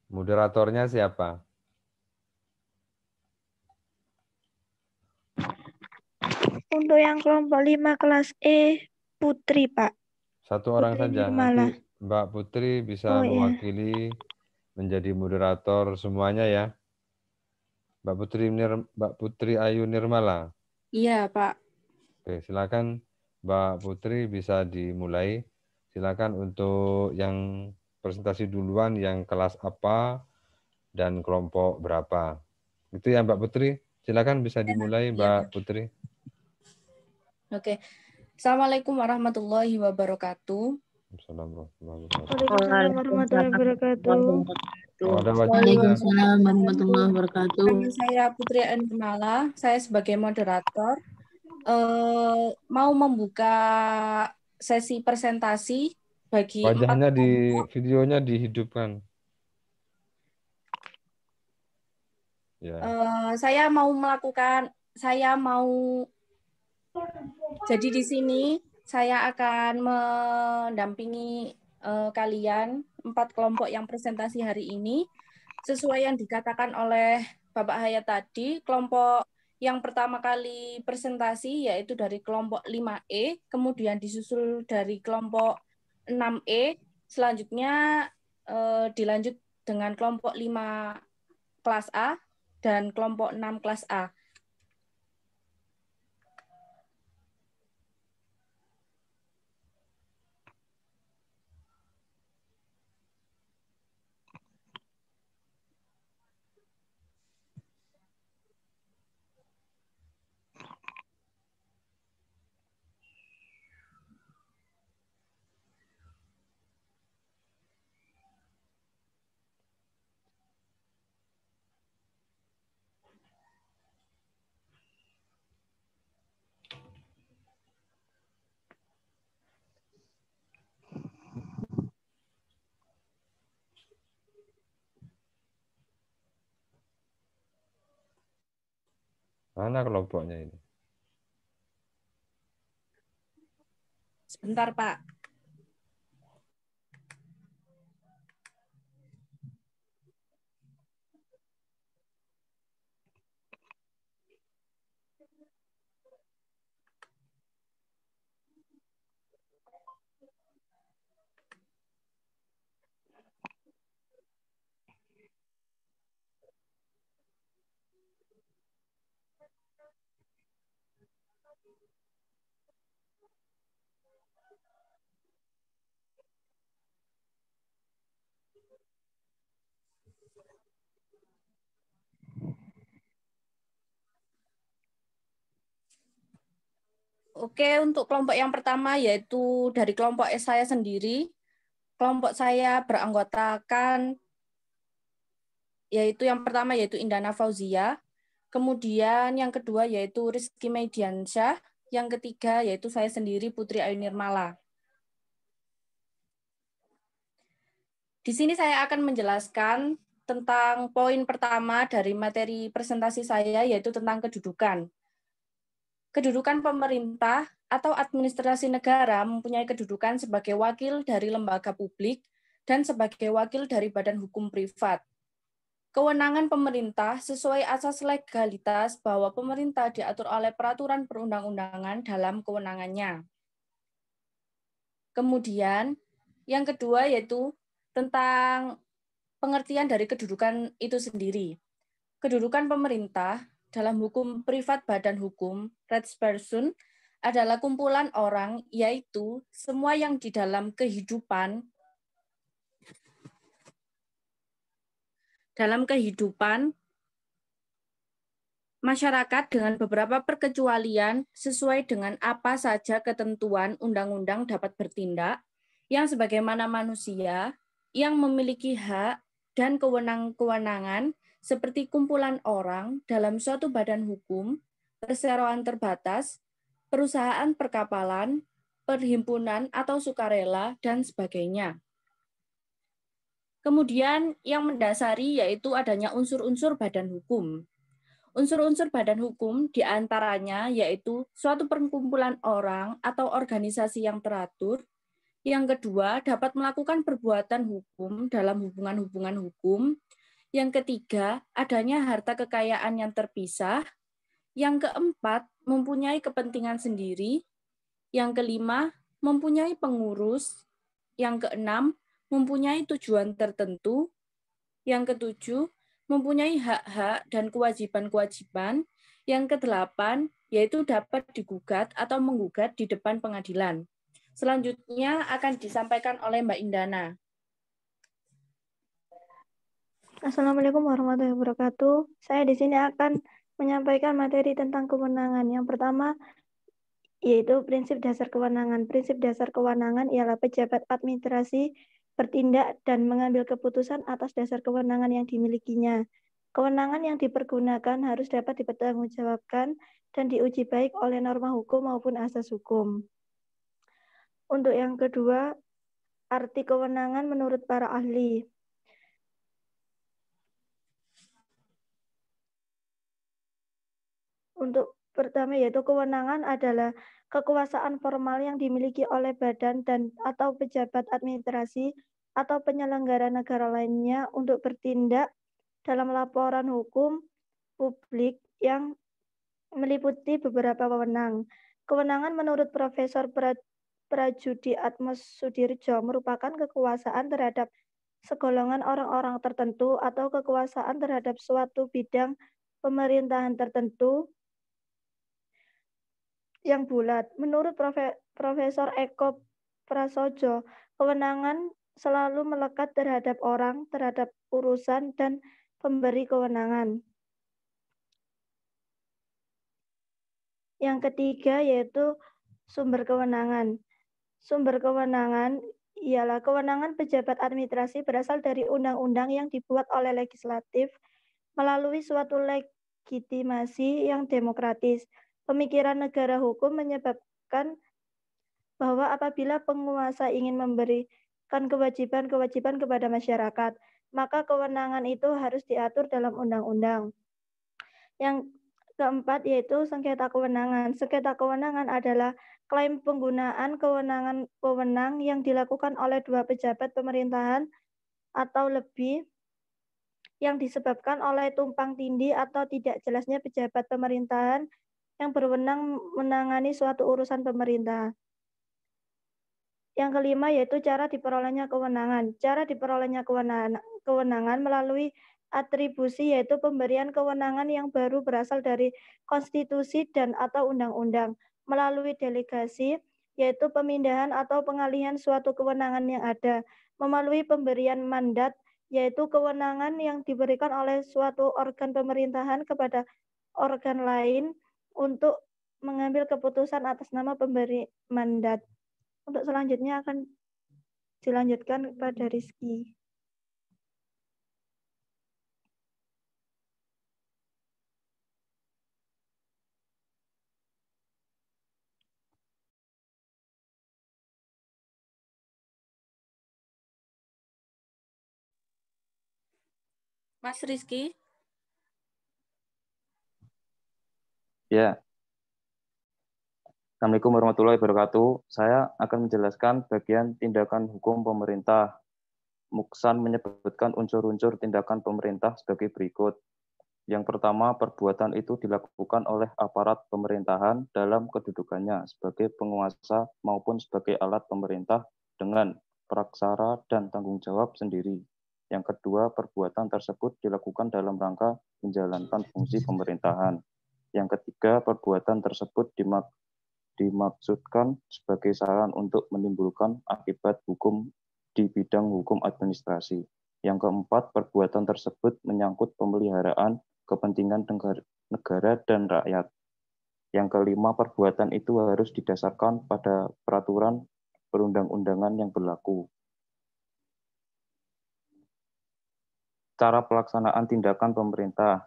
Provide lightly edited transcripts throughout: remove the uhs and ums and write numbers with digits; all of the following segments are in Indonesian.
Moderatornya siapa? Untuk yang kelompok 5 kelas E, Putri, Pak. Satu orang Putri saja. Nanti Nirmala. Mbak Putri bisa Oh iya. mewakili menjadi moderator semuanya ya. Mbak Putri Ayu Nirmala. Iya, Pak. Oke, silakan Mbak Putri bisa dimulai. Silakan untuk yang presentasi duluan yang kelas apa dan kelompok berapa. Itu ya Mbak Putri. Silakan bisa dimulai Iya. Mbak Putri. Oke. Assalamualaikum warahmatullahi wabarakatuh. Waalaikumsalam warahmatullahi wabarakatuh. Waalaikumsalam warahmatullahi wabarakatuh. Nama saya Putri Nirmala. Saya sebagai moderator mau membuka sesi presentasi bagi Wajahnya 4 di kelompok. videonya dihidupkan. Ya. Saya mau jadi di sini saya akan mendampingi kalian 4 kelompok yang presentasi hari ini. Sesuai yang dikatakan oleh Bapak Hayat tadi, kelompok yang pertama kali presentasi yaitu dari kelompok 5E, kemudian disusul dari kelompok 6E, selanjutnya dilanjut dengan kelompok 5 kelas A dan kelompok 6 kelas A. Mana kelompoknya ini? Sebentar, Pak. Oke, untuk kelompok yang pertama yaitu dari kelompok saya sendiri. Kelompok saya beranggotakan yaitu yang pertama yaitu Indana Fauzia, kemudian yang kedua yaitu Rizky Mediansyah, yang ketiga yaitu saya sendiri Putri Ayu Nirmala. Di sini saya akan menjelaskan tentang poin pertama dari materi presentasi saya yaitu tentang kedudukan. Kedudukan pemerintah atau administrasi negara mempunyai kedudukan sebagai wakil dari lembaga publik dan sebagai wakil dari badan hukum privat. Kewenangan pemerintah sesuai asas legalitas bahwa pemerintah diatur oleh peraturan perundang-undangan dalam kewenangannya. Kemudian, yang kedua yaitu tentang pengertian dari kedudukan itu sendiri. Kedudukan pemerintah dalam hukum privat badan hukum, Rechtsperson, adalah kumpulan orang, yaitu semua yang di dalam kehidupan masyarakat dengan beberapa perkecualian sesuai dengan apa saja ketentuan undang-undang dapat bertindak, yang sebagaimana manusia, yang memiliki hak dan kewenangan seperti kumpulan orang dalam suatu badan hukum, perseroan terbatas, perusahaan perkapalan, perhimpunan atau sukarela, dan sebagainya. Kemudian yang mendasari yaitu adanya unsur-unsur badan hukum. Unsur-unsur badan hukum diantaranya yaitu suatu perkumpulan orang atau organisasi yang teratur, Yang kedua, dapat melakukan perbuatan hukum dalam hubungan-hubungan hukum. Yang ketiga, adanya harta kekayaan yang terpisah. Yang keempat, mempunyai kepentingan sendiri. Yang kelima, mempunyai pengurus. Yang keenam, mempunyai tujuan tertentu. Yang ketujuh, mempunyai hak-hak dan kewajiban-kewajiban. Yang kedelapan, yaitu dapat digugat atau menggugat di depan pengadilan. Selanjutnya akan disampaikan oleh Mbak Indana. Assalamualaikum warahmatullahi wabarakatuh. Saya di sini akan menyampaikan materi tentang kewenangan. Yang pertama, yaitu prinsip dasar kewenangan. Prinsip dasar kewenangan ialah pejabat administrasi bertindak dan mengambil keputusan atas dasar kewenangan yang dimilikinya. Kewenangan yang dipergunakan harus dapat dipertanggungjawabkan dan diuji baik oleh norma hukum maupun asas hukum. Untuk yang kedua, arti kewenangan menurut para ahli. Untuk pertama yaitu kewenangan adalah kekuasaan formal yang dimiliki oleh badan dan atau pejabat administrasi atau penyelenggara negara lainnya untuk bertindak dalam laporan hukum publik yang meliputi beberapa wewenang. Kewenangan menurut Profesor Prajudi Atmos Sudirjo merupakan kekuasaan terhadap segolongan orang-orang tertentu atau kekuasaan terhadap suatu bidang pemerintahan tertentu yang bulat. Menurut Profesor Eko Prasojo, kewenangan selalu melekat terhadap orang, terhadap urusan, dan pemberi kewenangan. Yang ketiga yaitu sumber kewenangan. Sumber kewenangan ialah kewenangan pejabat administrasi berasal dari undang-undang yang dibuat oleh legislatif melalui suatu legitimasi yang demokratis. Pemikiran negara hukum menyebabkan bahwa apabila penguasa ingin memberikan kewajiban-kewajiban kepada masyarakat, maka kewenangan itu harus diatur dalam undang-undang. Yang keempat yaitu sengketa kewenangan. Sengketa kewenangan adalah klaim penggunaan wewenang yang dilakukan oleh dua pejabat pemerintahan atau lebih yang disebabkan oleh tumpang tindih atau tidak jelasnya pejabat pemerintahan yang berwenang menangani suatu urusan pemerintah. Yang kelima yaitu cara diperolehnya kewenangan. Cara diperolehnya kewenangan melalui atribusi yaitu pemberian kewenangan yang baru berasal dari konstitusi dan atau undang-undang. Melalui delegasi yaitu pemindahan atau pengalihan suatu kewenangan yang ada. Melalui pemberian mandat yaitu kewenangan yang diberikan oleh suatu organ pemerintahan kepada organ lain untuk mengambil keputusan atas nama pemberi mandat. Untuk selanjutnya akan dilanjutkan kepada Rizky. Mas Rizky. Ya. Assalamualaikum warahmatullahi wabarakatuh. Saya akan menjelaskan bagian tindakan hukum pemerintah. Muksan menyebutkan unsur-unsur tindakan pemerintah sebagai berikut. Yang pertama, perbuatan itu dilakukan oleh aparat pemerintahan dalam kedudukannya sebagai penguasa maupun sebagai alat pemerintah dengan praksara dan tanggung jawab sendiri. Yang kedua, perbuatan tersebut dilakukan dalam rangka menjalankan fungsi pemerintahan. Yang ketiga, perbuatan tersebut dimaksudkan sebagai saran untuk menimbulkan akibat hukum di bidang hukum administrasi. Yang keempat, perbuatan tersebut menyangkut pemeliharaan kepentingan negara dan rakyat. Yang kelima, perbuatan itu harus didasarkan pada peraturan perundang-undangan yang berlaku. Cara pelaksanaan tindakan pemerintah.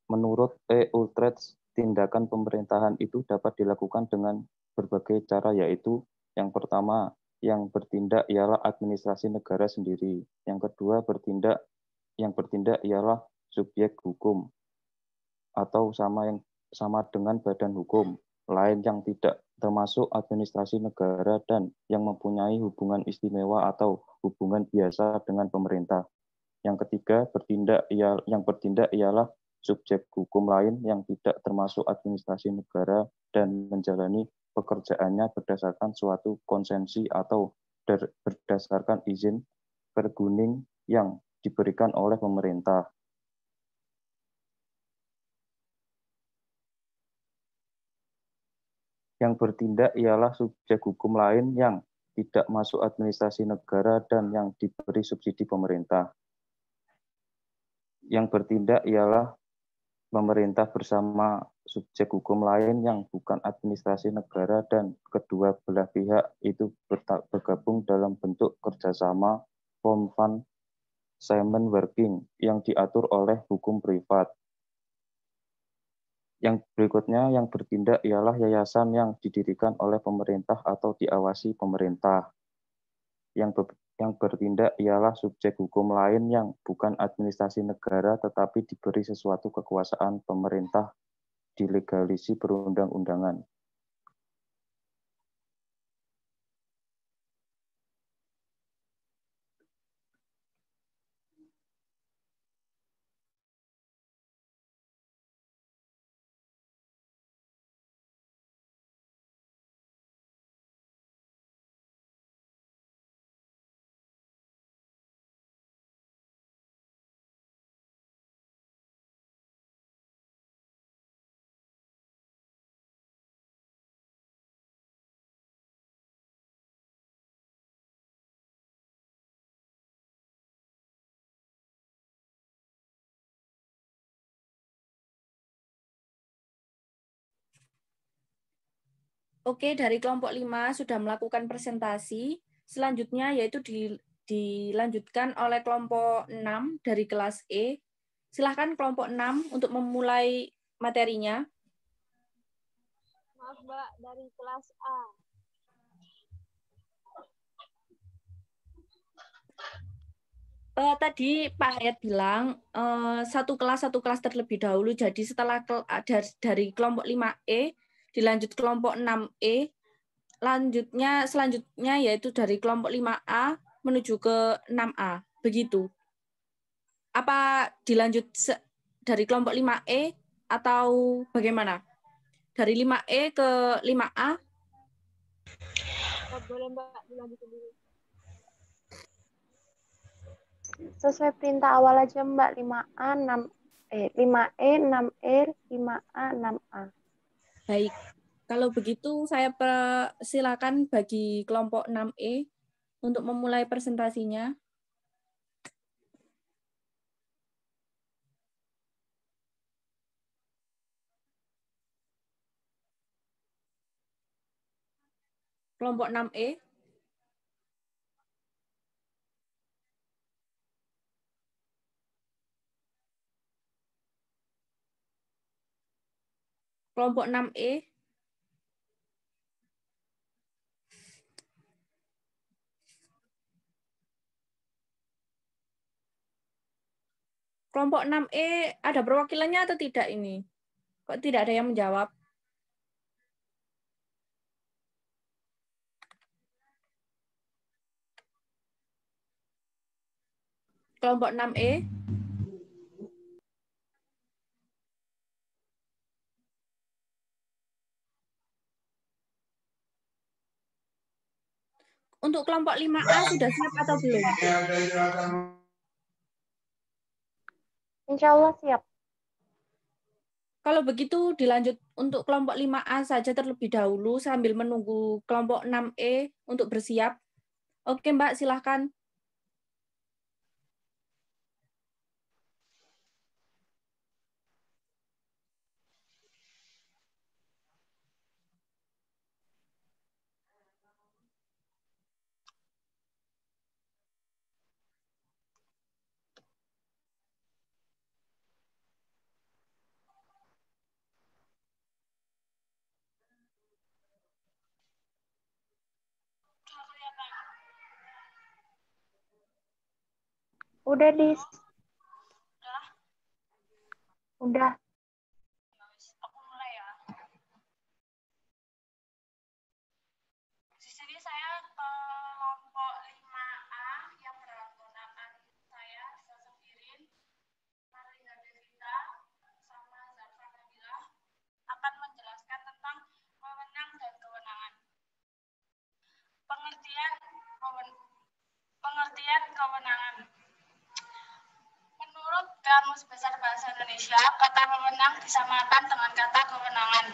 Menurut E. Utrecht, tindakan pemerintahan itu dapat dilakukan dengan berbagai cara, yaitu yang pertama, yang bertindak ialah administrasi negara sendiri. Yang kedua, yang bertindak ialah subjek hukum atau sama dengan badan hukum lain yang tidak termasuk administrasi negara dan yang mempunyai hubungan istimewa atau hubungan biasa dengan pemerintah. Yang ketiga, yang bertindak ialah subjek hukum lain yang tidak termasuk administrasi negara dan menjalani pekerjaannya berdasarkan suatu konsensi atau berdasarkan izin berguning yang diberikan oleh pemerintah. Yang bertindak ialah subjek hukum lain yang tidak masuk administrasi negara dan yang diberi subsidi pemerintah. Yang bertindak ialah pemerintah bersama subjek hukum lain yang bukan administrasi negara dan kedua belah pihak itu bergabung dalam bentuk kerjasama Simon Working yang diatur oleh hukum privat. Yang berikutnya yang bertindak ialah yayasan yang didirikan oleh pemerintah atau diawasi pemerintah. Yang bertindak ialah subjek hukum lain yang bukan administrasi negara tetapi diberi sesuatu kekuasaan pemerintah dilegalisi perundang-undangan. Oke, dari kelompok 5 sudah melakukan presentasi. Selanjutnya yaitu dilanjutkan oleh kelompok 6 dari kelas E. Silahkan kelompok 6 untuk memulai materinya. Maaf, Mbak, dari kelas A. Tadi Pak Hayat bilang satu kelas terlebih dahulu. Jadi setelah dari kelompok 5E dilanjut kelompok 6E, selanjutnya yaitu dari kelompok 5A menuju ke 6A. Begitu. Apa dilanjut dari kelompok 5E atau bagaimana? Dari 5E ke 5A? Boleh, Mbak, dilanjutin dulu. Sesuai perintah awal aja, Mbak. 5A, 5E, 6E, 5A, 6A. Baik. Kalau begitu saya silakan bagi kelompok 6E untuk memulai presentasinya. Kelompok 6E. Kelompok 6E. Kelompok 6E ada perwakilannya atau tidak ini? Kok tidak ada yang menjawab? Kelompok 6E. Untuk kelompok 5A sudah siap atau belum? Insya Allah siap. Kalau begitu dilanjut untuk kelompok 5A saja terlebih dahulu sambil menunggu kelompok 6E untuk bersiap. Oke Mbak, silahkan. Udah, Dis. Udah. kewenangan. Menurut Kamus Besar Bahasa Indonesia, kata wewenang disamakan dengan kata kewenangan,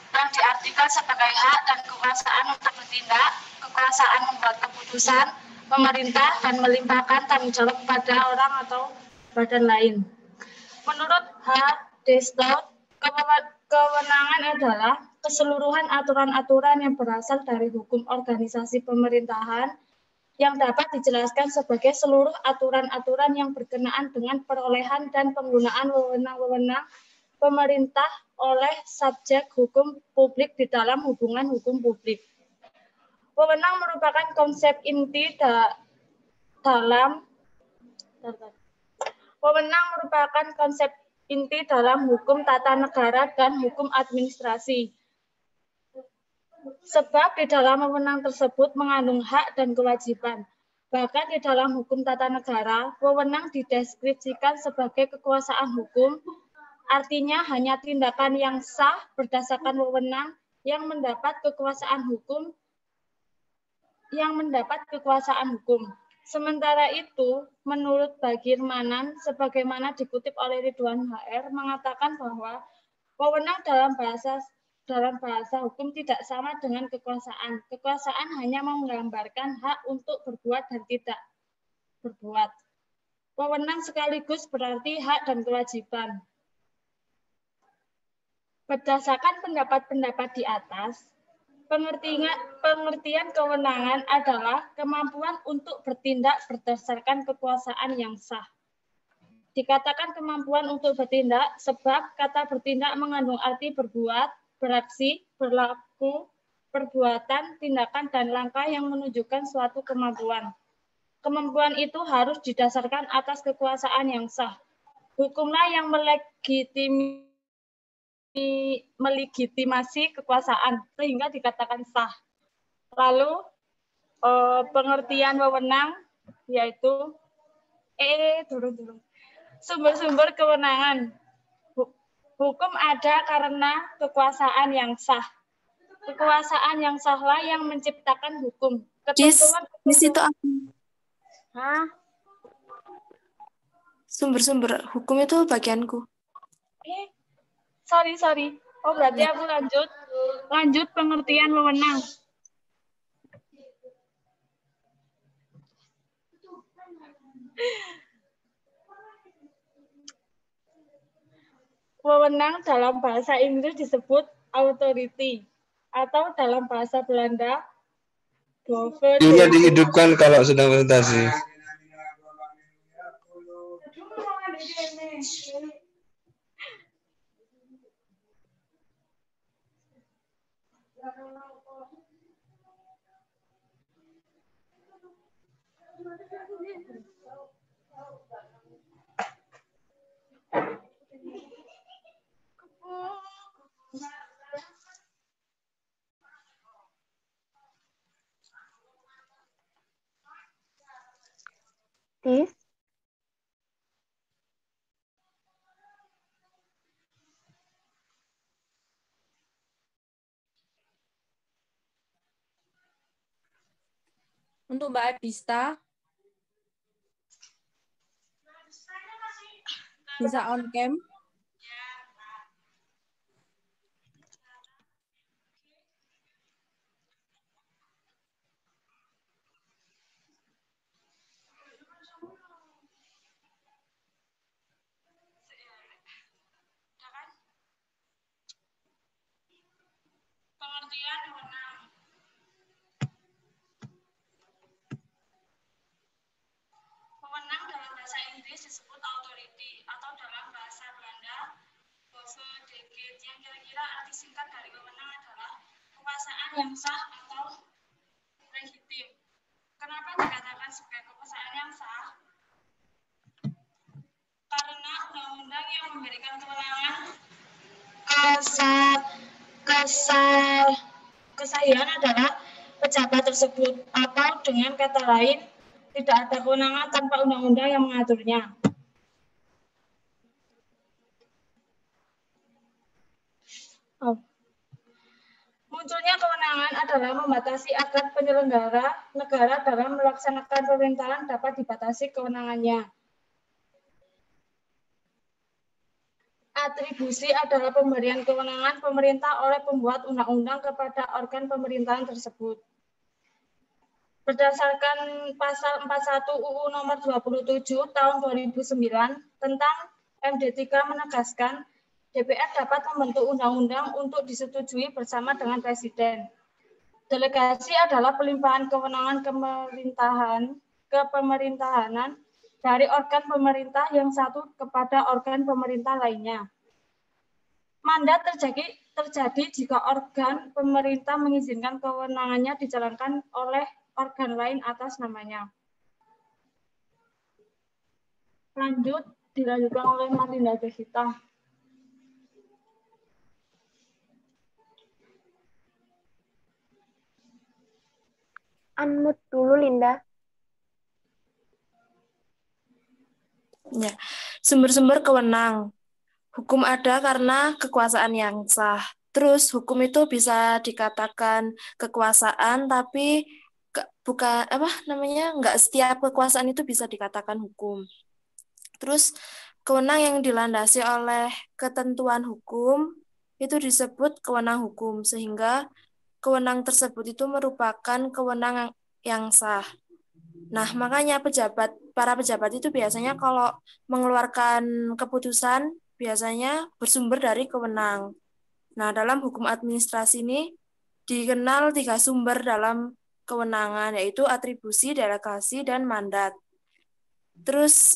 yang diartikan sebagai hak dan kekuasaan untuk bertindak, kekuasaan membuat keputusan, memerintah, dan melimpahkan tanggung jawab pada orang atau badan lain. Menurut H. D. Stout, kewenangan adalah keseluruhan aturan-aturan yang berasal dari hukum organisasi pemerintahan yang dapat dijelaskan sebagai seluruh aturan-aturan yang berkenaan dengan perolehan dan penggunaan wewenang-wewenang pemerintah oleh subjek hukum publik di dalam hubungan hukum publik. Wewenang merupakan konsep inti dalam hukum tata negara dan hukum administrasi. Sebab di dalam wewenang tersebut mengandung hak dan kewajiban. Bahkan di dalam hukum tata negara, wewenang dideskripsikan sebagai kekuasaan hukum, artinya hanya tindakan yang sah berdasarkan wewenang yang mendapat kekuasaan hukum. Sementara itu, menurut Bagirmanan, sebagaimana dikutip oleh Ridwan HR, mengatakan bahwa wewenang dalam bahasa hukum tidak sama dengan kekuasaan. Kekuasaan hanya menggambarkan hak untuk berbuat dan tidak berbuat. Wewenang sekaligus berarti hak dan kewajiban. Berdasarkan pendapat-pendapat di atas, pengertian kewenangan adalah kemampuan untuk bertindak berdasarkan kekuasaan yang sah. Dikatakan kemampuan untuk bertindak sebab kata bertindak mengandung arti berbuat, beraksi, berlaku, perbuatan, tindakan, dan langkah yang menunjukkan suatu kemampuan. Kemampuan itu harus didasarkan atas kekuasaan yang sah. Hukumlah yang melegitimasi kekuasaan sehingga dikatakan sah. Lalu pengertian wewenang yaitu sumber-sumber kewenangan. Hukum ada karena kekuasaan yang sah. Kekuasaan yang sahlah yang menciptakan hukum. Ketentuan di situ apa? Sumber-sumber hukum itu bagianku. Sorry. Oh, berarti aku lanjut pengertian wewenang. Wewenang dalam bahasa Inggris disebut authority atau dalam bahasa Belanda juga dihidupkan kalau sedang presentasi. Tis. Untuk Mbak Adista, bisa on cam. Pengertian wewenang. Wewenang dalam bahasa Inggris disebut authority atau dalam bahasa Belanda bevoegdheid, yang kira-kira arti singkat dari wewenang adalah kekuasaan yang sah atau legitim. Kenapa dikatakan sebagai kekuasaan yang sah? Karena undang-undang yang memberikan kewenangan kesahihan adalah pejabat tersebut, atau dengan kata lain tidak ada kewenangan tanpa undang-undang yang mengaturnya. Munculnya kewenangan adalah membatasi agar penyelenggara negara dalam melaksanakan pemerintahan dapat dibatasi kewenangannya. Atribusi adalah pemberian kewenangan pemerintah oleh pembuat undang-undang kepada organ pemerintahan tersebut. Berdasarkan pasal 41 UU nomor 27 tahun 2009 tentang MD3 menegaskan DPR dapat membentuk undang-undang untuk disetujui bersama dengan Presiden. Delegasi adalah pelimpahan kewenangan kepemerintahanan dari organ pemerintah yang satu kepada organ pemerintah lainnya. Mandat terjadi jika organ pemerintah mengizinkan kewenangannya dijalankan oleh organ lain atas namanya. Dilanjutkan oleh Marlinda Devita. Unmute dulu, Linda. Ya. Sumber-sumber kewenang. Hukum ada karena kekuasaan yang sah. Terus hukum itu bisa dikatakan kekuasaan, tapi bukan nggak setiap kekuasaan itu bisa dikatakan hukum. Terus kewenang yang dilandasi oleh ketentuan hukum itu disebut kewenang hukum, sehingga kewenang tersebut itu merupakan kewenang yang sah. Nah, makanya para pejabat itu biasanya kalau mengeluarkan keputusan biasanya bersumber dari kewenang. Nah, dalam hukum administrasi ini dikenal 3 sumber dalam kewenangan, yaitu atribusi, delegasi, dan mandat. Terus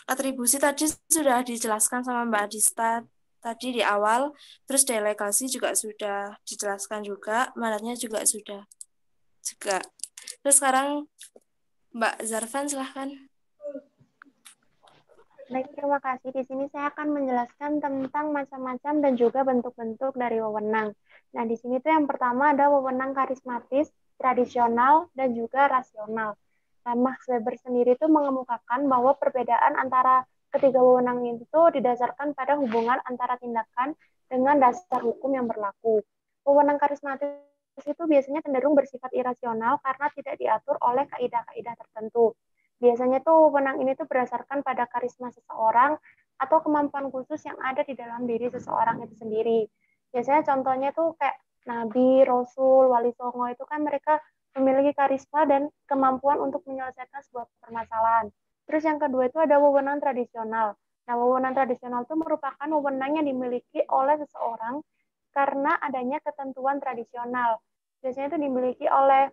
atribusi tadi sudah dijelaskan sama Mbak Adista tadi di awal, terus delegasi juga sudah dijelaskan juga, mandatnya juga sudah. Terus sekarang Mbak Zarfan silahkan. Baik, terima kasih. Di sini saya akan menjelaskan tentang macam-macam dan juga bentuk-bentuk dari wewenang. Nah, di sini tuh yang pertama ada wewenang karismatis, tradisional, dan juga rasional. Nah, Max Weber sendiri itu mengemukakan bahwa perbedaan antara ketiga wewenang itu didasarkan pada hubungan antara tindakan dengan dasar hukum yang berlaku. Wewenang karismatis itu biasanya cenderung bersifat irasional karena tidak diatur oleh kaidah-kaidah tertentu. Biasanya tuh wewenang ini tuh berdasarkan pada karisma seseorang atau kemampuan khusus yang ada di dalam diri seseorang itu sendiri. Biasanya contohnya tuh kayak Nabi, Rasul, Wali Songo itu kan mereka memiliki karisma dan kemampuan untuk menyelesaikan sebuah permasalahan. Terus yang kedua itu ada wewenang tradisional. Nah, wewenang tradisional itu merupakan wewenang yang dimiliki oleh seseorang karena adanya ketentuan tradisional. Biasanya itu dimiliki oleh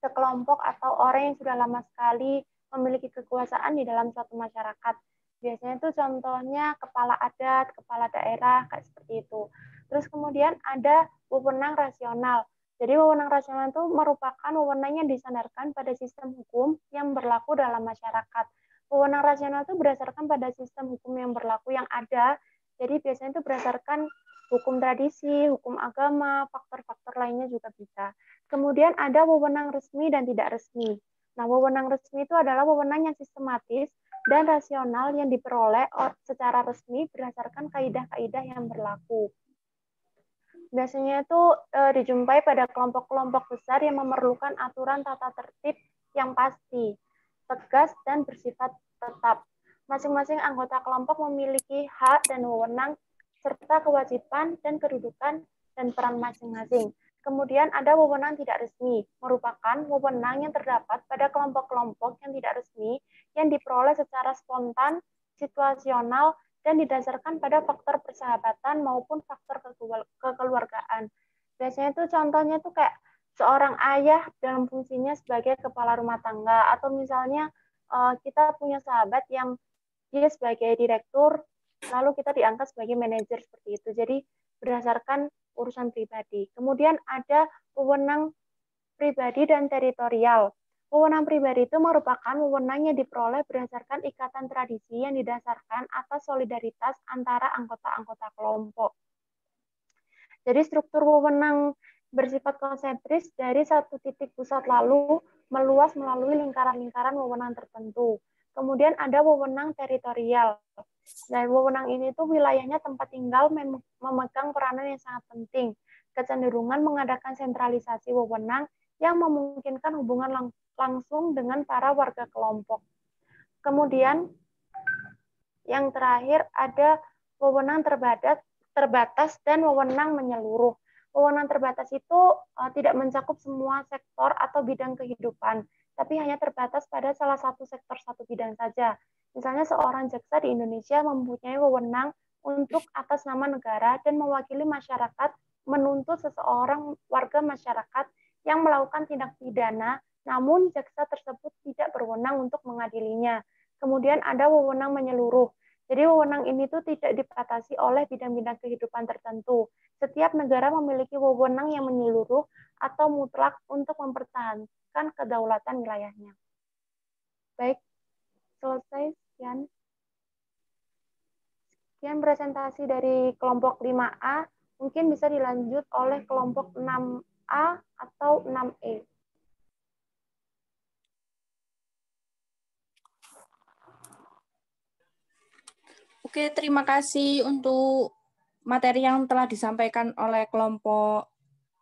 sekelompok atau orang yang sudah lama sekali memiliki kekuasaan di dalam suatu masyarakat. Biasanya itu contohnya kepala adat, kepala daerah, kayak seperti itu. Terus kemudian ada wewenang rasional. Jadi wewenang rasional itu merupakan wewenang yang disandarkan pada sistem hukum yang berlaku dalam masyarakat. Wewenang rasional itu berdasarkan pada sistem hukum yang berlaku yang ada. Jadi biasanya itu berdasarkan hukum tradisi, hukum agama, faktor-faktor lainnya juga bisa. Kemudian ada wewenang resmi dan tidak resmi. Nah, wewenang resmi itu adalah wewenang yang sistematis dan rasional yang diperoleh secara resmi berdasarkan kaidah-kaidah yang berlaku. Biasanya itu dijumpai pada kelompok-kelompok besar yang memerlukan aturan tata tertib yang pasti, tegas, dan bersifat tetap. Masing-masing anggota kelompok memiliki hak dan wewenang serta kewajiban dan kedudukan dan peran masing-masing. Kemudian ada wewenang tidak resmi, merupakan wewenang yang terdapat pada kelompok-kelompok yang tidak resmi yang diperoleh secara spontan, situasional, dan didasarkan pada faktor persahabatan maupun faktor kekeluargaan. Biasanya itu contohnya itu kayak seorang ayah dalam fungsinya sebagai kepala rumah tangga, atau misalnya kita punya sahabat yang dia sebagai direktur, lalu kita diangkat sebagai manajer seperti itu. Jadi berdasarkan urusan pribadi. Kemudian ada wewenang pribadi dan teritorial. Wewenang pribadi itu merupakan wewenang yang diperoleh berdasarkan ikatan tradisi yang didasarkan atas solidaritas antara anggota-anggota kelompok. Jadi struktur wewenang bersifat konsentris dari satu titik pusat lalu meluas melalui lingkaran-lingkaran wewenang tertentu. Kemudian ada wewenang teritorial. Dan wewenang ini tuh wilayahnya tempat tinggal memegang peranan yang sangat penting. kecenderungan mengadakan sentralisasi wewenang yang memungkinkan hubungan langsung dengan para warga kelompok. Kemudian yang terakhir ada wewenang terbatas dan wewenang menyeluruh. Wewenang terbatas itu tidak mencakup semua sektor atau bidang kehidupan, tapi hanya terbatas pada salah satu sektor satu bidang saja. Misalnya seorang jaksa di Indonesia mempunyai wewenang untuk atas nama negara dan mewakili masyarakat menuntut seseorang warga masyarakat yang melakukan tindak pidana, namun jaksa tersebut tidak berwenang untuk mengadilinya. Kemudian ada wewenang menyeluruh. Jadi wewenang ini tuh tidak dibatasi oleh bidang-bidang kehidupan tertentu. Setiap negara memiliki wewenang yang menyeluruh atau mutlak untuk mempertahankan kedaulatan wilayahnya. Baik, selesai. Sekian presentasi dari kelompok 5A. Mungkin bisa dilanjut oleh kelompok 6A atau 6E. Oke, terima kasih untuk materi yang telah disampaikan oleh kelompok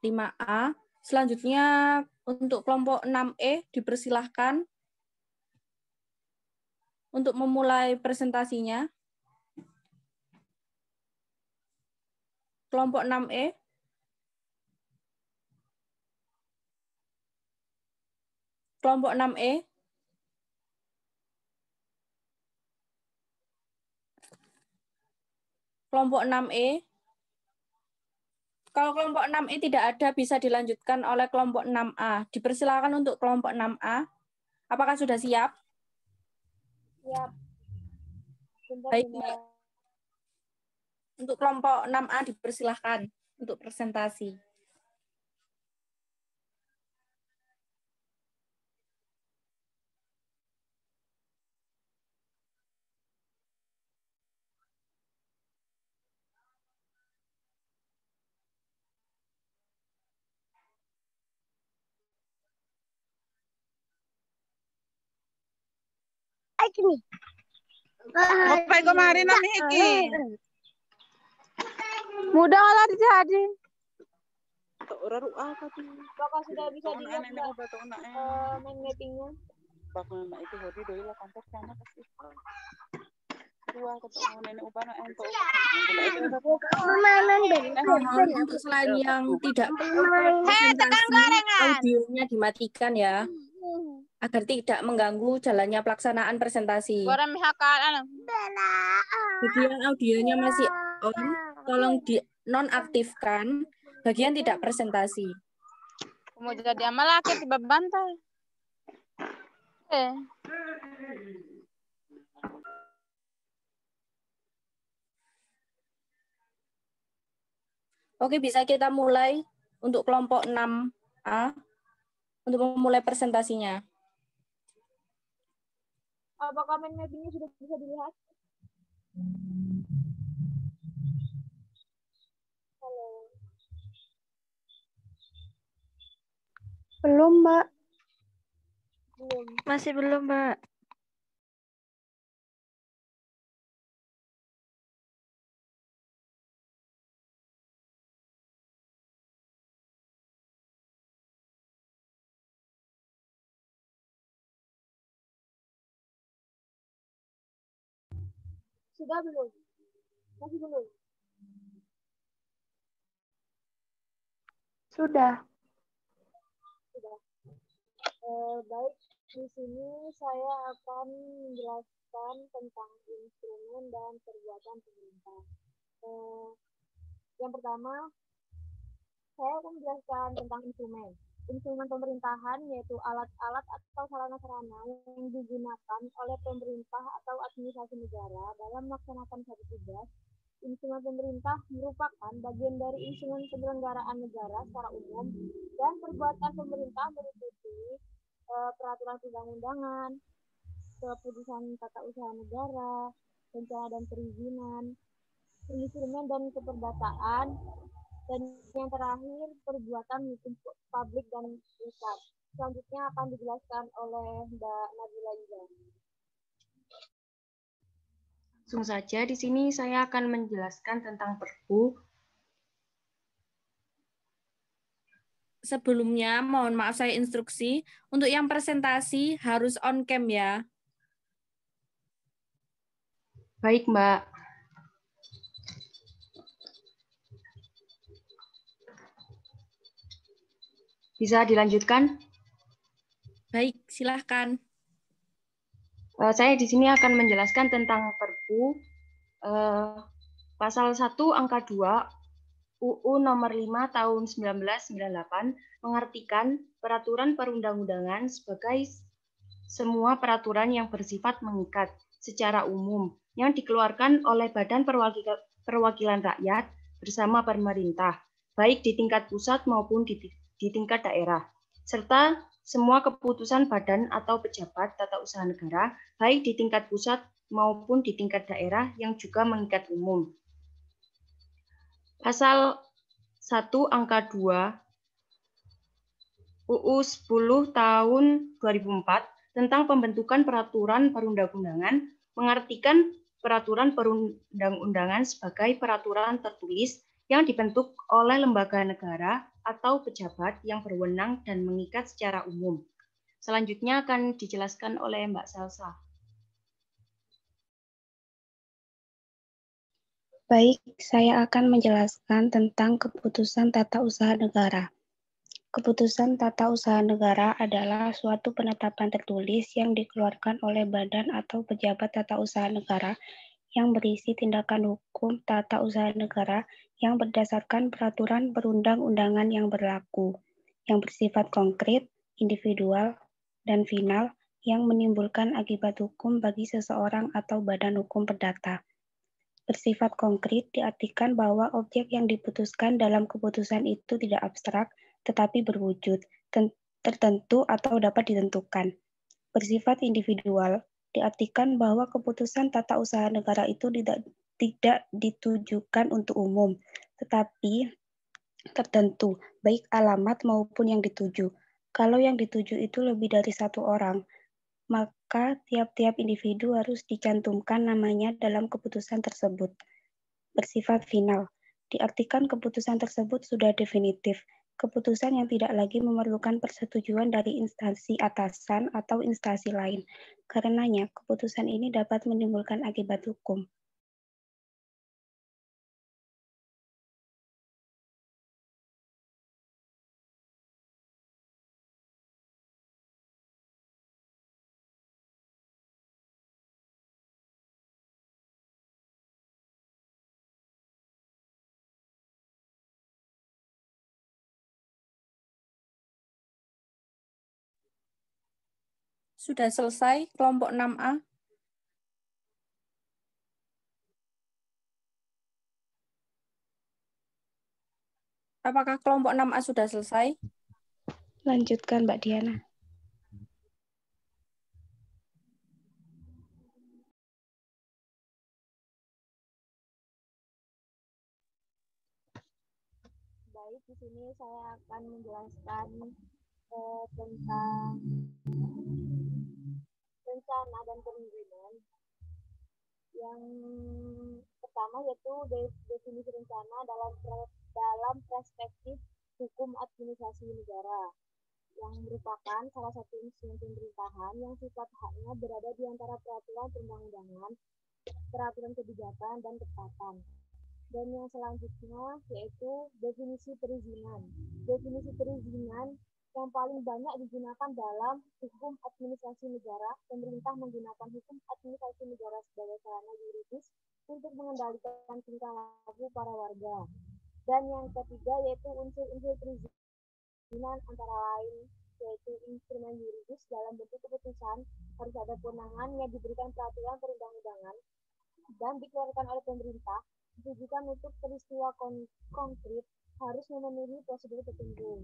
5A. Selanjutnya untuk kelompok 6E dipersilahkan untuk memulai presentasinya. Kelompok 6E. Kelompok 6E. Kelompok 6E. Kalau kelompok 6E tidak ada, bisa dilanjutkan oleh kelompok 6A. Dipersilakan untuk kelompok 6A. Apakah sudah siap? Siap. Baik, Mbak. Untuk kelompok 6A dipersilahkan untuk presentasi. Ngopai kemarin nami iki. Mudah lah jadi. Ora ruah tadi. Apakah sudah bisa dilihat main mappingnya? Bakal mak itu hodi doi lah kontak sama pasti. Dua ketemu nenek upana ento. Untuk selain yang tidak presentasi, audionya dimatikan ya, agar tidak mengganggu jalannya pelaksanaan presentasi. Bagi yang audionya masih on, tolong di nonaktifkan bagian tidak presentasi. Mau jadi amal akhir tiba bantal. Oke, bisa kita mulai untuk kelompok 6A untuk memulai presentasinya. Apakah main mappingnya sudah bisa dilihat? Halo. Belum, Mbak. Belum. Masih belum, Mbak. Sudah belum? Masih belum? Sudah. Baik, di sini saya akan menjelaskan tentang instrumen dan perbuatan pemerintah. Yang pertama, saya akan menjelaskan tentang instrumen. Instrumen pemerintahan yaitu alat-alat atau sarana-sarana yang digunakan oleh pemerintah atau administrasi negara dalam melaksanakan satu tugas. Instrumen pemerintah merupakan bagian dari instrumen penyelenggaraan negara secara umum, dan perbuatan pemerintah meliputi peraturan perundang-undangan, keputusan tata usaha negara, rencana dan perizinan, instrumen dan keperdataan, dan yang terakhir perbuatan hukum publik dan privat. Selanjutnya akan dijelaskan oleh Mbak Nabila Ida. Langsung saja di sini saya akan menjelaskan tentang Perpu. sebelumnya mohon maaf saya instruksi, untuk yang presentasi harus on cam ya. Baik, Mbak. Bisa dilanjutkan? Baik, silahkan. Saya di sini akan menjelaskan tentang Perpu pasal 1 angka 2 UU nomor 5 tahun 1998 mengartikan peraturan perundang-undangan sebagai semua peraturan yang bersifat mengikat secara umum yang dikeluarkan oleh Badan Perwakilan Rakyat bersama pemerintah, baik di tingkat pusat maupun di tingkat daerah, serta semua keputusan badan atau pejabat tata usaha negara, baik di tingkat pusat maupun di tingkat daerah yang juga mengikat umum. Pasal 1 angka 2 UU 10 tahun 2004 tentang pembentukan peraturan perundang-undangan mengartikan peraturan perundang-undangan sebagai peraturan tertulis yang dibentuk oleh lembaga negara atau pejabat yang berwenang dan mengikat secara umum. Selanjutnya akan dijelaskan oleh Mbak Salsa. Baik, saya akan menjelaskan tentang Keputusan Tata Usaha Negara. Keputusan Tata Usaha Negara adalah suatu penetapan tertulis yang dikeluarkan oleh badan atau pejabat tata usaha negara yang berisi tindakan hukum tata usaha negara yang berdasarkan peraturan perundang-undangan yang berlaku, yang bersifat konkret, individual, dan final, yang menimbulkan akibat hukum bagi seseorang atau badan hukum perdata. Bersifat konkret diartikan bahwa objek yang diputuskan dalam keputusan itu tidak abstrak, tetapi berwujud, tertentu atau dapat ditentukan. Bersifat individual diartikan bahwa keputusan tata usaha negara itu tidak ditujukan untuk umum, tetapi tertentu, baik alamat maupun yang dituju. Kalau yang dituju itu lebih dari satu orang, maka tiap-tiap individu harus dicantumkan namanya dalam keputusan tersebut. Bersifat final, diartikan keputusan tersebut sudah definitif, keputusan yang tidak lagi memerlukan persetujuan dari instansi atasan atau instansi lain. Karenanya, keputusan ini dapat menimbulkan akibat hukum. Sudah selesai kelompok 6A? Apakah kelompok 6A sudah selesai? Lanjutkan, Mbak Diana. Baik, di sini saya akan menjelaskan tentang rencana dan perizinan. Yang pertama yaitu definisi rencana dalam perspektif hukum administrasi negara, yang merupakan salah satu instrumen pemerintahan yang sifat haknya berada di antara peraturan perundang-undangan, peraturan kebijakan, dan ketetapan. Dan yang selanjutnya yaitu definisi perizinan. Definisi perizinan yang paling banyak digunakan dalam hukum administrasi negara. Pemerintah menggunakan hukum administrasi negara sebagai sarana yuridis untuk mengendalikan tingkah laku para warga. Dan yang ketiga yaitu unsur-unsur perizinan antara lain yaitu instrumen yuridis dalam bentuk keputusan, harus ada kewenangan yang diberikan peraturan perundang-undangan dan dikeluarkan oleh pemerintah, ditujukan untuk peristiwa konkret, harus memenuhi prosedur tertentu.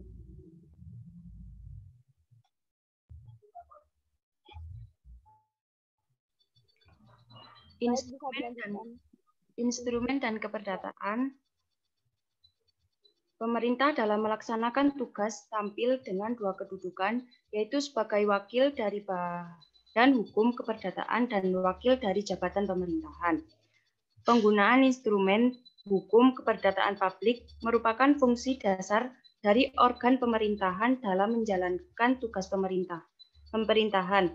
Instrumen dan keperdataan. Pemerintah dalam melaksanakan tugas tampil dengan dua kedudukan, yaitu sebagai wakil dari Badan Hukum Keperdataan dan wakil dari jabatan pemerintahan. Penggunaan instrumen hukum keperdataan publik merupakan fungsi dasar dari organ pemerintahan dalam menjalankan tugas pemerintahan.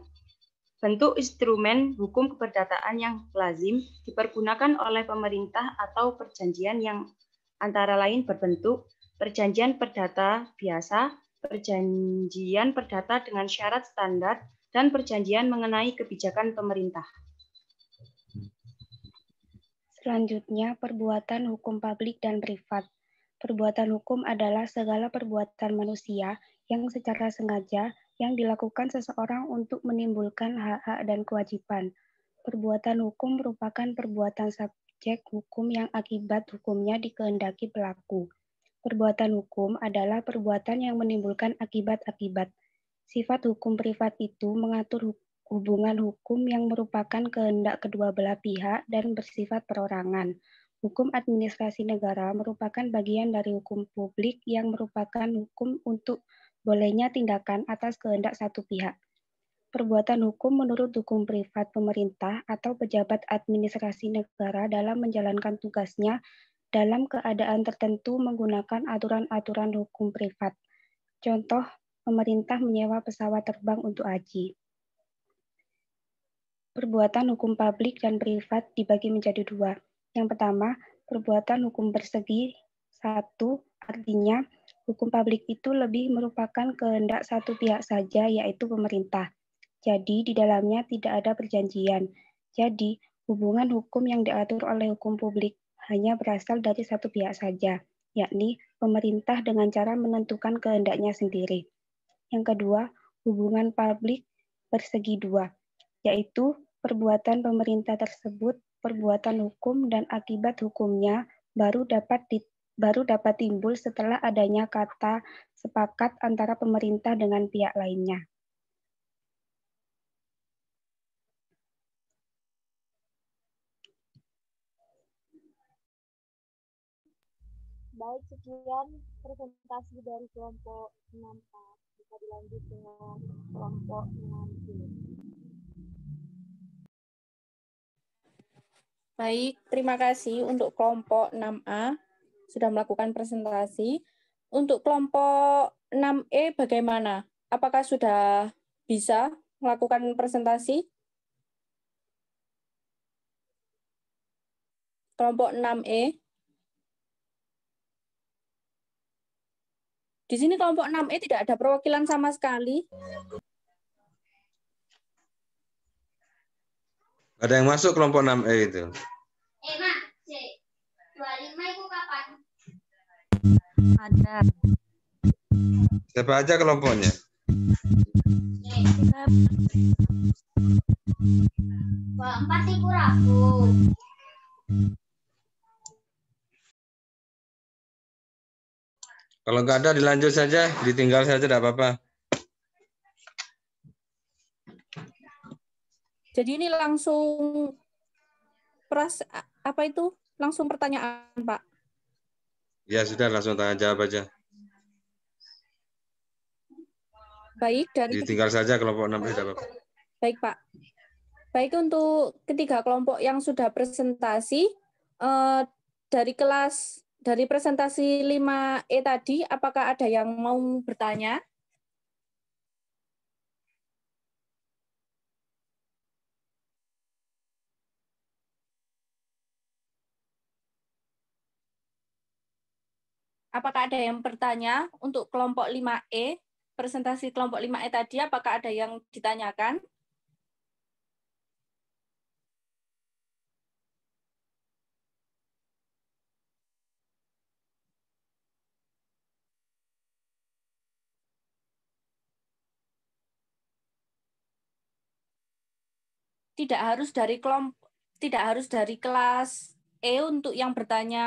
Bentuk instrumen hukum keperdataan yang lazim dipergunakan oleh pemerintah atau perjanjian yang antara lain berbentuk perjanjian perdata biasa, perjanjian perdata dengan syarat standar, dan perjanjian mengenai kebijakan pemerintah. Selanjutnya, perbuatan hukum publik dan privat. Perbuatan hukum adalah segala perbuatan manusia yang secara sengaja yang dilakukan seseorang untuk menimbulkan hak-hak dan kewajiban. Perbuatan hukum merupakan perbuatan subjek hukum yang akibat hukumnya dikehendaki pelaku. Perbuatan hukum adalah perbuatan yang menimbulkan akibat-akibat. Sifat hukum privat itu mengatur hubungan hukum yang merupakan kehendak kedua belah pihak dan bersifat perorangan. Hukum administrasi negara merupakan bagian dari hukum publik yang merupakan hukum untuk bolehnya tindakan atas kehendak satu pihak. Perbuatan hukum menurut hukum privat pemerintah atau pejabat administrasi negara dalam menjalankan tugasnya dalam keadaan tertentu menggunakan aturan-aturan hukum privat. Contoh, pemerintah menyewa pesawat terbang untuk haji. Perbuatan hukum publik dan privat dibagi menjadi dua. Yang pertama, perbuatan hukum persegi. Satu, artinya hukum publik itu lebih merupakan kehendak satu pihak saja, yaitu pemerintah. Jadi, di dalamnya tidak ada perjanjian. Jadi, hubungan hukum yang diatur oleh hukum publik hanya berasal dari satu pihak saja, yakni pemerintah dengan cara menentukan kehendaknya sendiri. Yang kedua, hubungan publik persegi dua, yaitu perbuatan pemerintah tersebut, perbuatan hukum dan akibat hukumnya baru dapat timbul setelah adanya kata sepakat antara pemerintah dengan pihak lainnya. Baik, sekian presentasi dari kelompok 6A. Bisa dilanjut dengan kelompok 6B. Baik, terima kasih untuk kelompok 6A sudah melakukan presentasi. Untuk kelompok 6E bagaimana? Apakah sudah bisa melakukan presentasi? Kelompok 6E. Di sini kelompok 6E tidak ada perwakilan sama sekali. Ada yang masuk kelompok 6E itu? Mak, 25 itu kapan? Ada. Siapa aja kelompoknya? Empat ibu Rabu. Kalau nggak ada dilanjut saja, ditinggal saja tidak apa-apa. Jadi ini langsung langsung pertanyaan, Pak. Ya sudah, langsung tanya jawab aja. Baik, dari ditinggal saja kelompok 6 tidak apa-apa. Baik, Pak. Baik, untuk ketiga kelompok yang sudah presentasi dari presentasi 5E tadi, apakah ada yang mau bertanya? Apakah ada yang bertanya untuk kelompok 5E? Presentasi kelompok 5E tadi, apakah ada yang ditanyakan? Tidak harus dari kelas E untuk yang bertanya.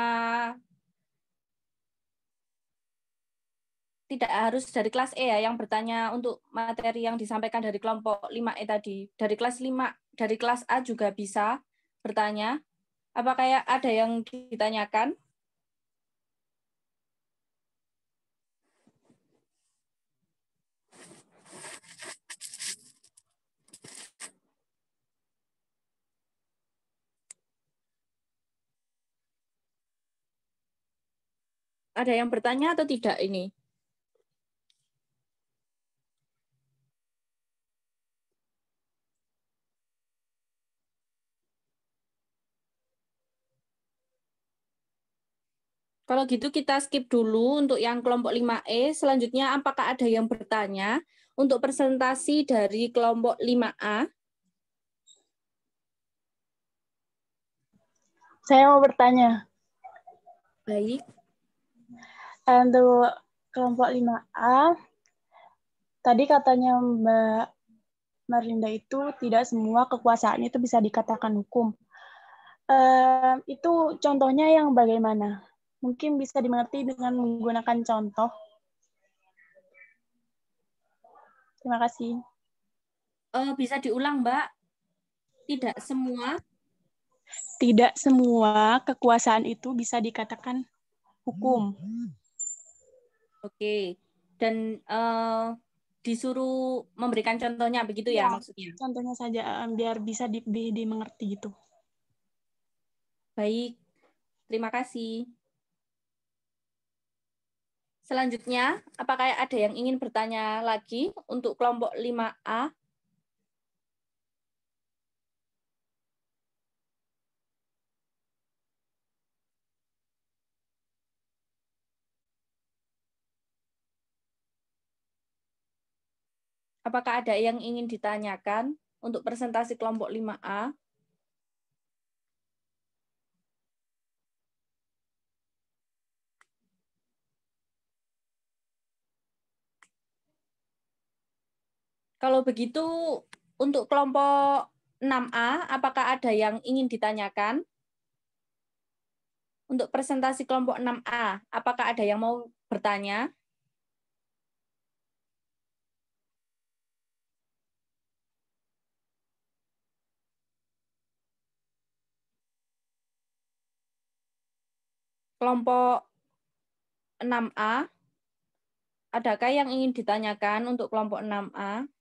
Tidak harus dari kelas E ya yang bertanya untuk materi yang disampaikan dari kelompok 5E tadi. Dari kelas A juga bisa bertanya. Apakah ada yang ditanyakan? Ada yang bertanya atau tidak ini? Kalau gitu kita skip dulu untuk yang kelompok 5E. Selanjutnya apakah ada yang bertanya untuk presentasi dari kelompok 5A? Saya mau bertanya. Baik. Untuk kelompok 5A, tadi katanya Mbak Marlinda itu tidak semua kekuasaan itu bisa dikatakan hukum. Itu contohnya yang bagaimana? Mungkin bisa dimengerti dengan menggunakan contoh. Terima kasih. Bisa diulang, Mbak? Tidak semua? Tidak semua kekuasaan itu bisa dikatakan hukum. Oke. Dan disuruh memberikan contohnya, begitu ya maksudnya? Contohnya saja, biar bisa dimengerti gitu. Baik, terima kasih. Selanjutnya, apakah ada yang ingin bertanya lagi untuk kelompok 5A? Apakah ada yang ingin ditanyakan untuk presentasi kelompok 5A? Kalau begitu, untuk kelompok 6A, apakah ada yang ingin ditanyakan? Untuk presentasi kelompok 6A, apakah ada yang mau bertanya? Kelompok 6A, adakah yang ingin ditanyakan untuk kelompok 6A?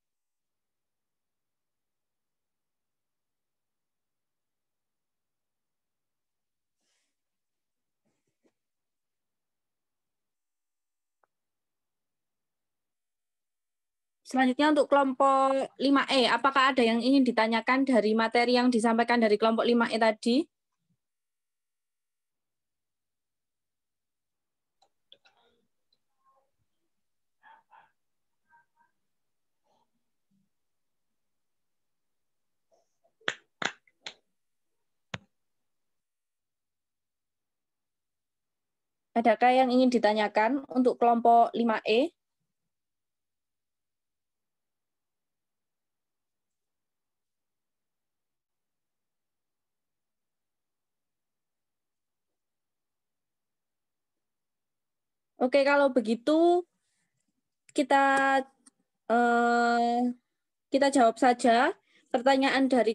Selanjutnya untuk kelompok 5E, apakah ada yang ingin ditanyakan dari materi yang disampaikan dari kelompok 5E tadi? Adakah yang ingin ditanyakan untuk kelompok 5E? Oke, kalau begitu kita jawab saja pertanyaan dari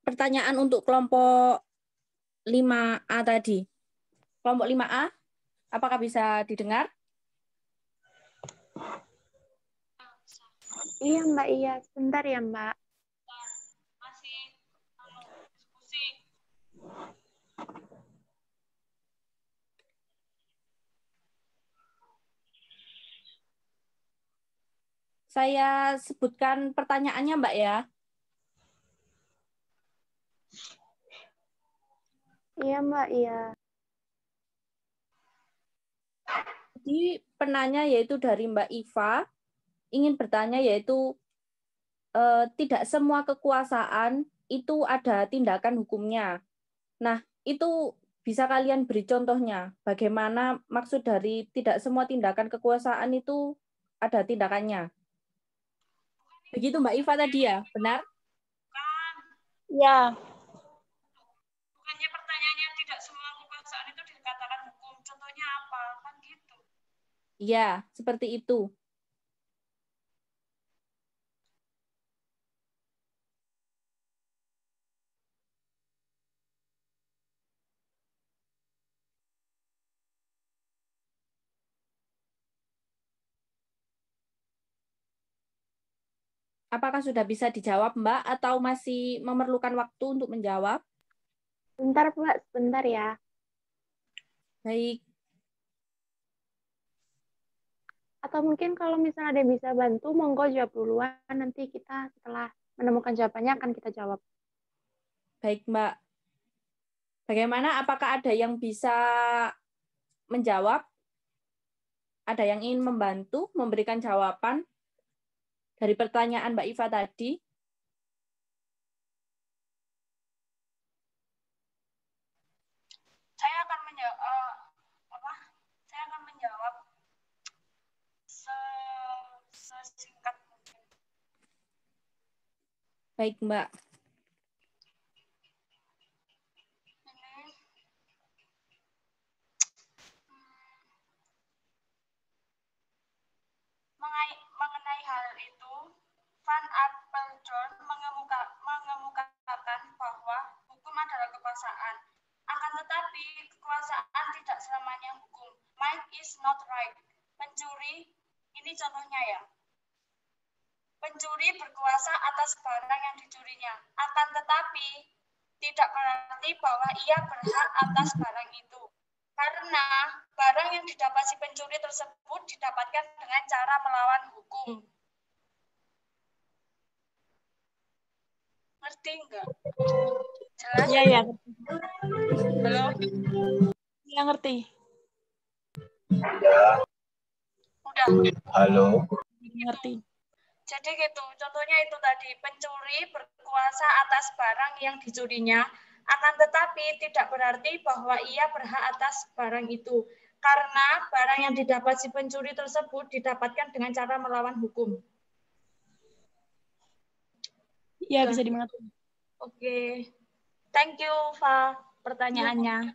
pertanyaan untuk kelompok 5A tadi. Kelompok 5A, apakah bisa didengar? Iya, Mbak. Iya, sebentar ya, Mbak. Masih diskusi. Saya sebutkan pertanyaannya, Mbak ya. Iya, Mbak. Iya. Jadi penanya yaitu dari Mbak Iva, ingin bertanya yaitu tidak semua kekuasaan itu ada tindakan hukumnya. Nah, itu bisa kalian beri contohnya. Bagaimana maksud dari tidak semua tindakan kekuasaan itu ada tindakannya. Begitu Mbak Iva tadi ya, benar? Ya. Bukannya pertanyaannya tidak semua kekuasaan itu dikatakan hukum. Contohnya apa? Kan gitu. Iya, seperti itu. Apakah sudah bisa dijawab, Mbak, atau masih memerlukan waktu untuk menjawab? Bentar, Mbak. Sebentar ya. Baik. Atau mungkin kalau misalnya ada yang bisa bantu, monggo jawab duluan. Nanti kita setelah menemukan jawabannya akan kita jawab. Baik, Mbak. Bagaimana? Apakah ada yang bisa menjawab? Ada yang ingin membantu memberikan jawaban dari pertanyaan Mbak Iva tadi? Saya akan menjawab sesingkat mungkin. Baik, Mbak. Mengenai hal itu, Van Apeldoorn mengemukakan bahwa hukum adalah kekuasaan. Akan tetapi, kekuasaan tidak selamanya hukum. Might is not right. Pencuri, ini contohnya ya. Pencuri berkuasa atas barang yang dicurinya. Akan tetapi, tidak berarti bahwa ia berhak atas barang itu. Karena barang yang didapat si pencuri tersebut didapatkan dengan cara melawan hukum. Ngerti enggak? Jelas? Iya, iya. Halo? Iya, ngerti. Udah. Halo. Ngerti. Jadi gitu, contohnya itu tadi, pencuri berkuasa atas barang yang dicurinya, akan tetapi tidak berarti bahwa ia berhak atas barang itu. Karena barang yang didapat si pencuri tersebut didapatkan dengan cara melawan hukum. Iya, bisa dimengerti. Oke. Thank you, Fa, pertanyaannya.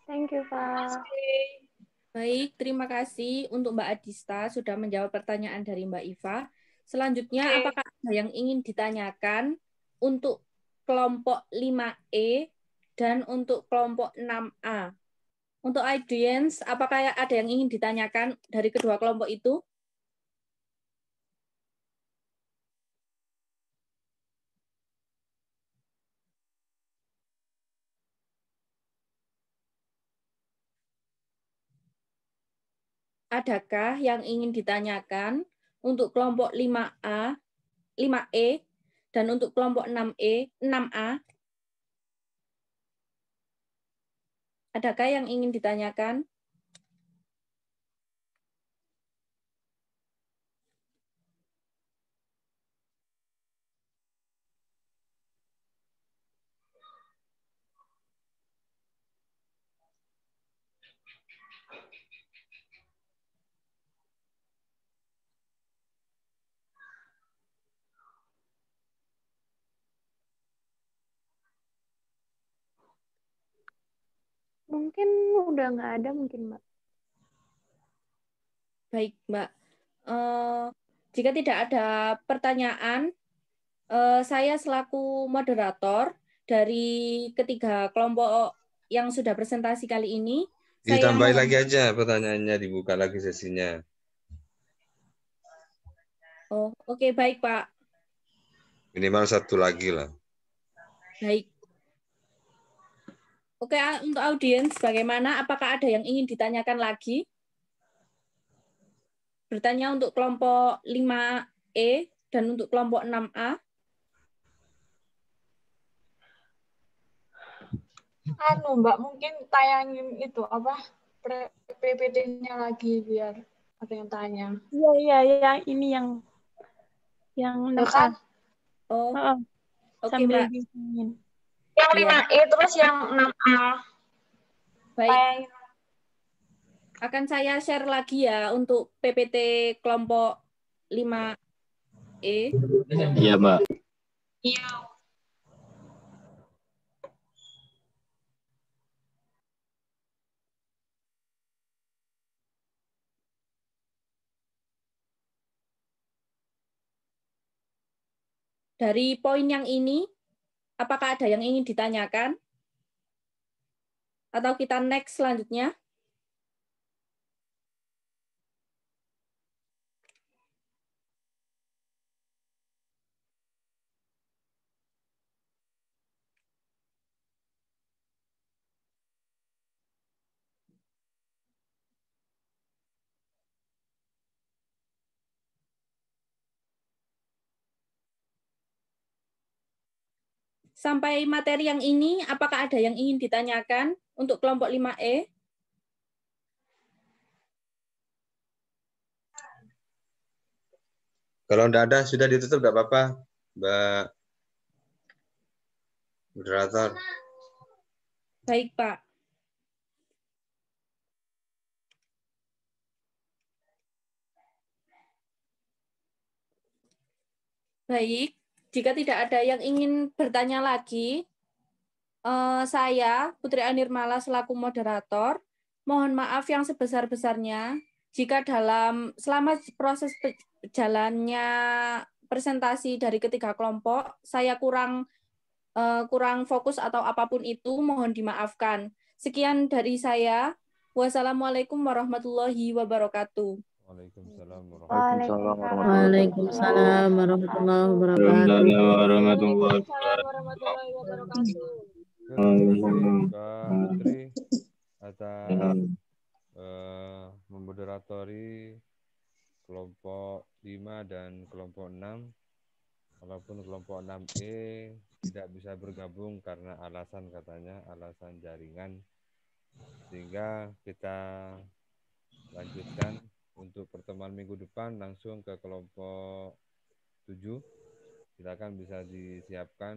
Thank you, Pak. Baik, terima kasih untuk Mbak Adista sudah menjawab pertanyaan dari Mbak Iva. Selanjutnya, apakah ada yang ingin ditanyakan untuk kelompok 5E dan untuk kelompok 6A? Untuk audiens, apakah ada yang ingin ditanyakan dari kedua kelompok itu? Adakah yang ingin ditanyakan untuk kelompok 5A, 5E, dan untuk kelompok 6E, 6A? Adakah yang ingin ditanyakan? Mungkin udah nggak ada mungkin, Mbak. Baik, Mbak. Jika tidak ada pertanyaan, saya selaku moderator dari ketiga kelompok yang sudah presentasi kali ini, saya Ditambahin lagi aja pertanyaannya, dibuka lagi sesinya. Oh, oke, baik, Pak. Minimal satu lagi lah. Baik. Oke, untuk audiens, bagaimana? Apakah ada yang ingin ditanyakan lagi? Bertanya untuk kelompok 5E dan untuk kelompok 6A. Mbak, mungkin tayangin itu apa PPT-nya lagi biar ada yang tanya. Iya, iya, iya, ini yang 6A. Kan? Oh, oke, sambil Mbak. disingin. Yang 5E terus yang 6A. Baik. Akan saya share lagi ya untuk PPT kelompok 5E. Iya, Mbak. Iya. Dari poin yang ini, apakah ada yang ingin ditanyakan? Atau kita next selanjutnya? Sampai materi yang ini, apakah ada yang ingin ditanyakan untuk kelompok 5E? Kalau tidak ada, sudah ditutup, tidak apa-apa, Mbak Moderator. Baik, Pak. Baik, jika tidak ada yang ingin bertanya lagi, saya, Putri Anirmala selaku moderator, mohon maaf yang sebesar-besarnya jika selama proses jalannya presentasi dari ketiga kelompok, saya kurang fokus atau apapun itu, mohon dimaafkan. Sekian dari saya. Wassalamualaikum warahmatullahi wabarakatuh. Waalaikumsalam warahmatullahi wabarakatuh. Terima kasih Mbak Putri atas memoderatori kelompok 5 dan kelompok 6. Walaupun kelompok 6E tidak bisa bergabung karena alasan katanya, alasan jaringan. Sehingga kita lanjutkan untuk pertemuan minggu depan langsung ke kelompok 7. Silakan bisa disiapkan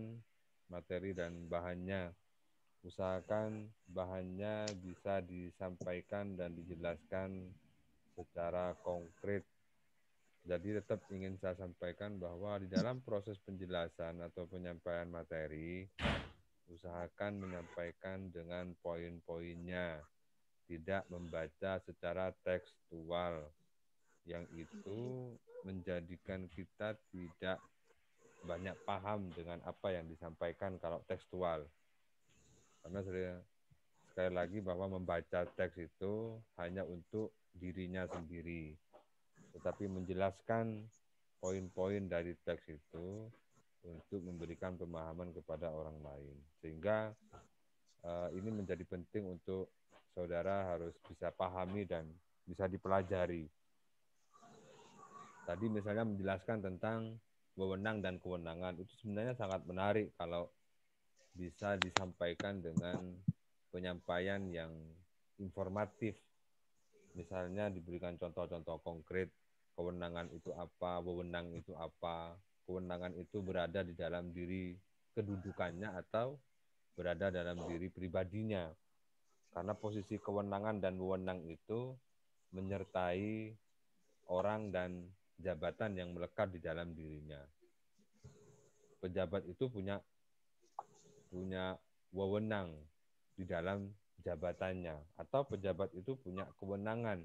materi dan bahannya. Usahakan bahannya bisa disampaikan dan dijelaskan secara konkret. Jadi tetap ingin saya sampaikan bahwa di dalam proses penjelasan atau penyampaian materi, usahakan menyampaikan dengan poin-poinnya, tidak membaca secara tekstual, yang itu menjadikan kita tidak banyak paham dengan apa yang disampaikan kalau tekstual. Karena sekali lagi bahwa membaca teks itu hanya untuk dirinya sendiri, tetapi menjelaskan poin-poin dari teks itu untuk memberikan pemahaman kepada orang lain. Sehingga ini menjadi penting untuk saudara harus bisa pahami dan bisa dipelajari. Tadi misalnya menjelaskan tentang wewenang dan kewenangan, itu sebenarnya sangat menarik kalau bisa disampaikan dengan penyampaian yang informatif. Misalnya diberikan contoh-contoh konkret, kewenangan itu apa, wewenang itu apa, kewenangan itu berada di dalam diri kedudukannya atau berada dalam diri pribadinya. Karena posisi kewenangan dan wewenang itu menyertai orang dan jabatan yang melekat di dalam dirinya. Pejabat itu punya wewenang di dalam jabatannya, atau pejabat itu punya kewenangan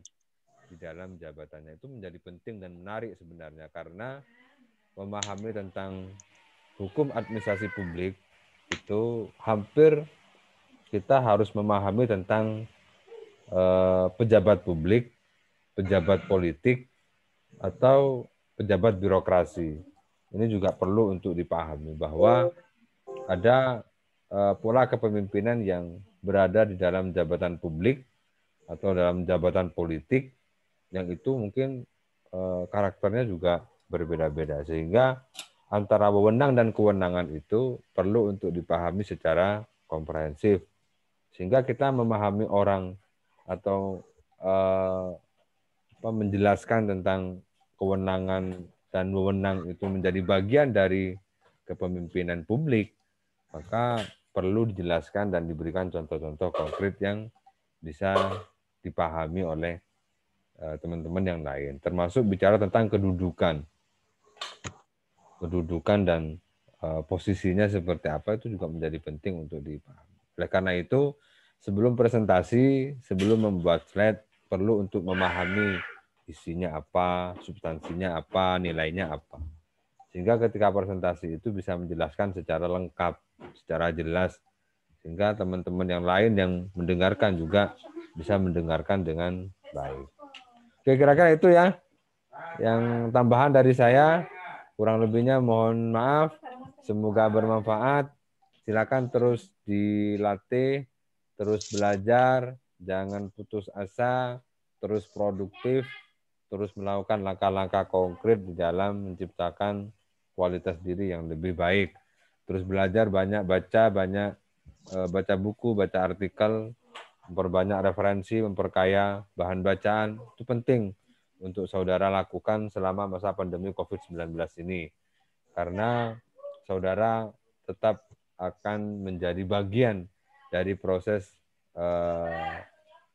di dalam jabatannya. Itu menjadi penting dan menarik sebenarnya, karena memahami tentang hukum administrasi publik itu hampir kita harus memahami tentang pejabat publik, pejabat politik, atau pejabat birokrasi. Ini juga perlu untuk dipahami bahwa ada pola kepemimpinan yang berada di dalam jabatan publik atau dalam jabatan politik yang itu mungkin karakternya juga berbeda-beda, sehingga antara wewenang dan kewenangan itu perlu untuk dipahami secara komprehensif, sehingga kita memahami orang atau menjelaskan tentang kewenangan dan wewenang itu menjadi bagian dari kepemimpinan publik, maka perlu dijelaskan dan diberikan contoh-contoh konkret yang bisa dipahami oleh teman-teman yang lain, termasuk bicara tentang kedudukan dan posisinya seperti apa, itu juga menjadi penting untuk dipahami. Oleh karena itu, sebelum presentasi, sebelum membuat slide, perlu untuk memahami isinya apa, substansinya apa, nilainya apa. Sehingga ketika presentasi itu bisa menjelaskan secara lengkap, secara jelas, sehingga teman-teman yang lain yang mendengarkan juga bisa mendengarkan dengan baik. Oke, kira-kira itu ya yang tambahan dari saya. Kurang lebihnya mohon maaf. Semoga bermanfaat. Silakan terus dilatih, terus belajar, jangan putus asa, terus produktif, terus melakukan langkah-langkah konkret di dalam menciptakan kualitas diri yang lebih baik. terus belajar banyak, baca buku, baca artikel, memperbanyak referensi, memperkaya bahan bacaan. Itu penting untuk saudara lakukan selama masa pandemi COVID-19 ini. Karena saudara tetap akan menjadi bagian dari proses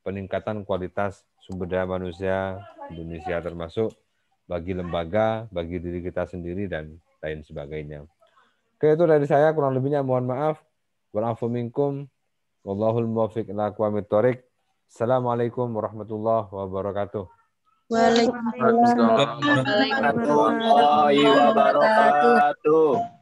peningkatan kualitas sumber daya manusia Indonesia, termasuk bagi lembaga, bagi diri kita sendiri, dan lain sebagainya. Oke, itu dari saya, kurang lebihnya mohon maaf. Wa'afu minkum. Wallahul muwaffiq ila aqwamit thoriq. Assalamualaikum warahmatullahi wabarakatuh. Waalaikumsalam warahmatullahi wabarakatuh.